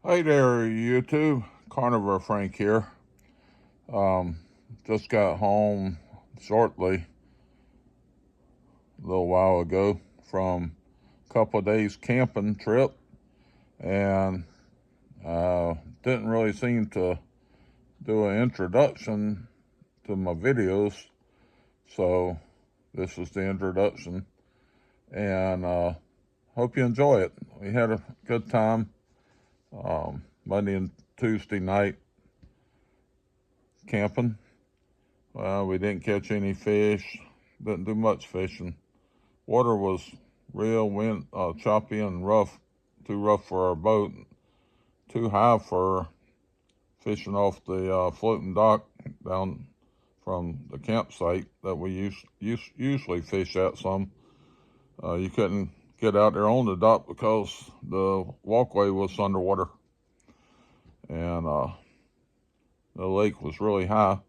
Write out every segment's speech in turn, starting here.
Hey there, YouTube. Carnivore Frank here. Just got home shortly, a little while ago, from a couple of days camping trip, and didn't really seem to do an introduction to my videos, so this is the introduction, and hope you enjoy it. We had a good time. Monday and Tuesday night camping. We didn't catch any fish, didn't do much fishing. Water was real choppy and rough, too rough for our boat, too high for fishing off the floating dock down from the campsite that we usually fish at some. You couldn't get out there on the dock because the walkway was underwater, and the lake was really high.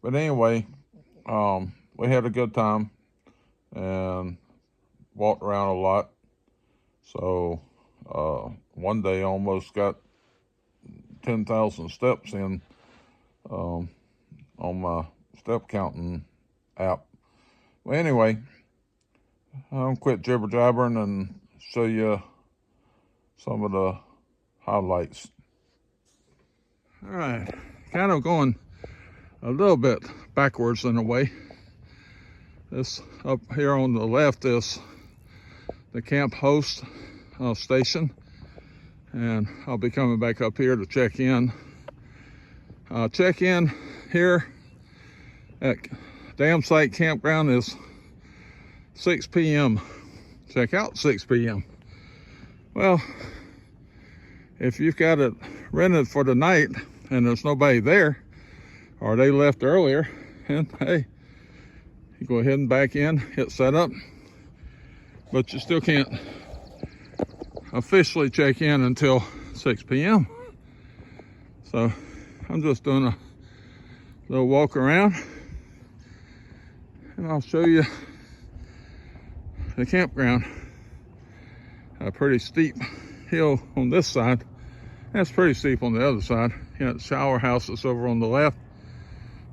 But anyway, we had a good time and walked around a lot. So one day I almost got 10,000 steps in on my step counting app. Well, anyway, I'll quit jibber jabbering and show you some of the highlights. All right, kind of going a little bit backwards in a way. This up here on the left is the camp host station, and I'll be coming back up here to check in. Check in here at DamSite Campground is 6 p.m. Check out 6 p.m. Well, if you've got it rented for the night and there's nobody there, or they left earlier, and hey, you go ahead and back in, hit setup, but you still can't officially check in until 6 p.m. So I'm just doing a little walk around, and I'll show you the campground. A pretty steep hill on this side. That's pretty steep on the other side. You got shower houses over on the left.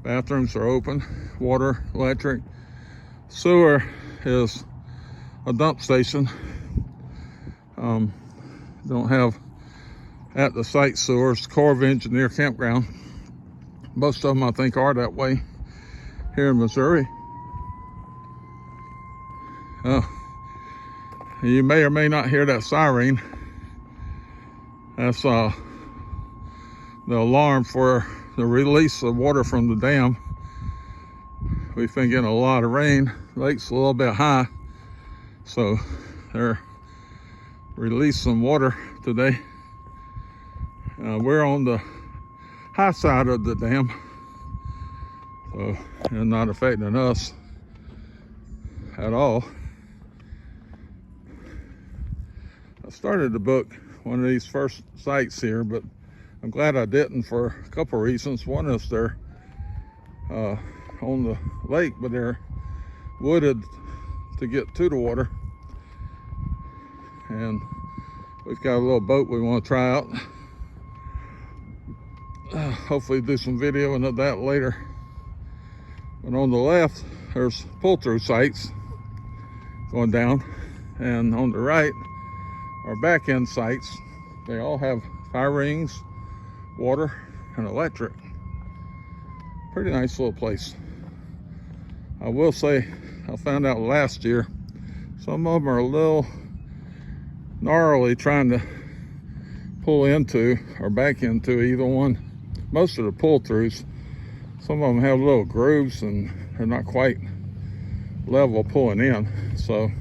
Bathrooms are open. Water, electric. Sewer is a dump station. Don't have at the site sewers. Corps of Engineer campground. Most of them I think are that way here in Missouri. You may or may not hear that siren. That's the alarm for the release of water from the dam. We've been getting a lot of rain. Lake's a little bit high, so they're releasing some water today. We're on the high side of the dam, so it's not affecting us at all. I started to book one of these first sites here, but I'm glad I didn't for a couple of reasons. One is they're on the lake, but they're wooded to get to the water. And we've got a little boat we want to try out. Hopefully do some videoing of that later. But on the left, there's pull-through sites going down. And on the right are back-end sites. They all have fire rings, water, and electric. Pretty nice little place. I will say, I found out last year, some of them are a little gnarly trying to pull into or back into either one. Most of the pull-throughs, some of them have little grooves and they're not quite level pulling in. So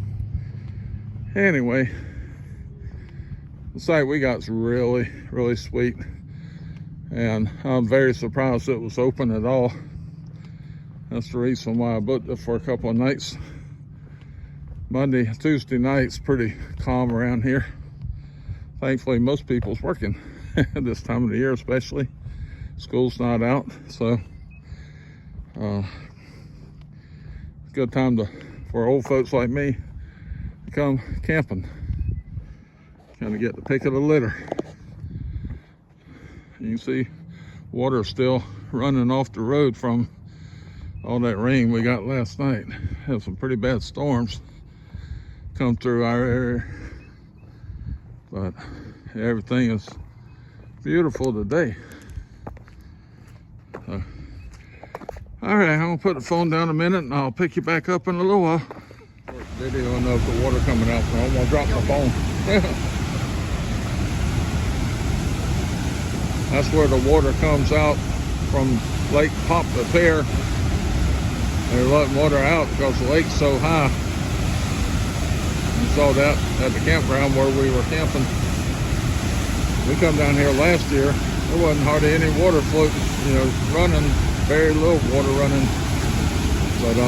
anyway, the site we got is really, really sweet. And I'm very surprised it was open at all. That's the reason why I booked it for a couple of nights. Monday, Tuesday night's pretty calm around here. Thankfully, most people's working this time of the year, especially. School's not out, so good time for old folks like me to come camping. Kind of get the pick of the litter. You can see water still running off the road from all that rain we got last night. Had some pretty bad storms come through our area, but everything is beautiful today. So, all right, I'm gonna put the phone down a minute and I'll pick you back up in a little while. Videoing of the water coming out, so I'm gonna drop my phone. That's where the water comes out from Lake Pomme de Terre. They're letting water out because the lake's so high. You saw that at the campground where we were camping. We come down here last year, there wasn't hardly any water floating, you know, running, very little water running. But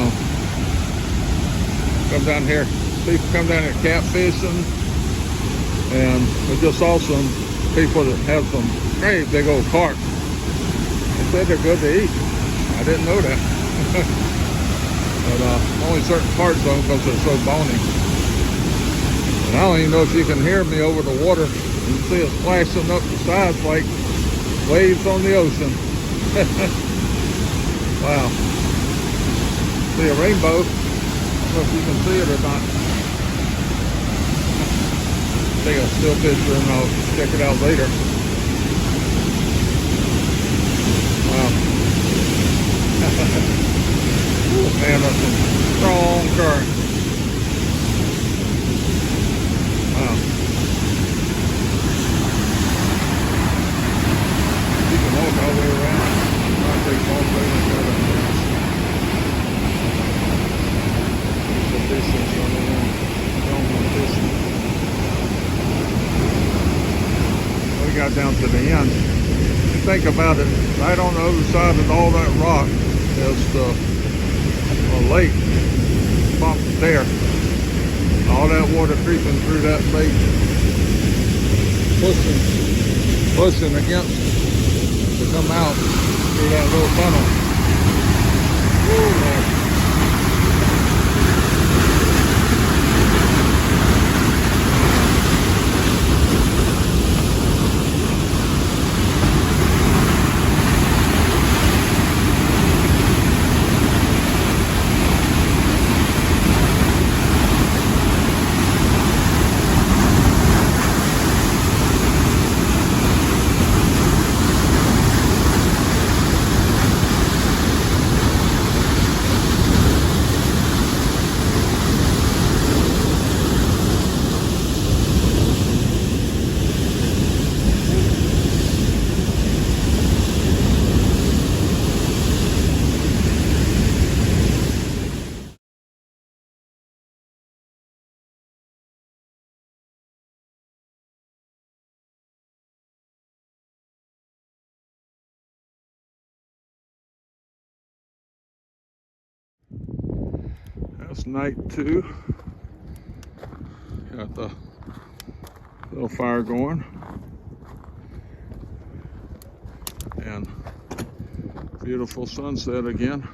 come down here, people come down here catfishing, and we just saw some people that have some great big old carp. They said they're good to eat. I didn't know that. But only certain parts of them because they're so bony. And I don't even know if you can hear me over the water. You can see it splashing up the sides like waves on the ocean. Wow. See a rainbow. I don't know if you can see it or not. Take a still picture and I'll check it out later. Wow. Ooh, man, that's some strong current. Wow. You can walk all the way around. I'll take all the way around. The distance on the distance. We got down to the end. Think about it, right on the other side of all that rock is the lake, Pomme de Terre. All that water creeping through that lake, pushing against to come out through that little tunnel. Woo, man. That's night 2. Got the little fire going. And beautiful sunset again.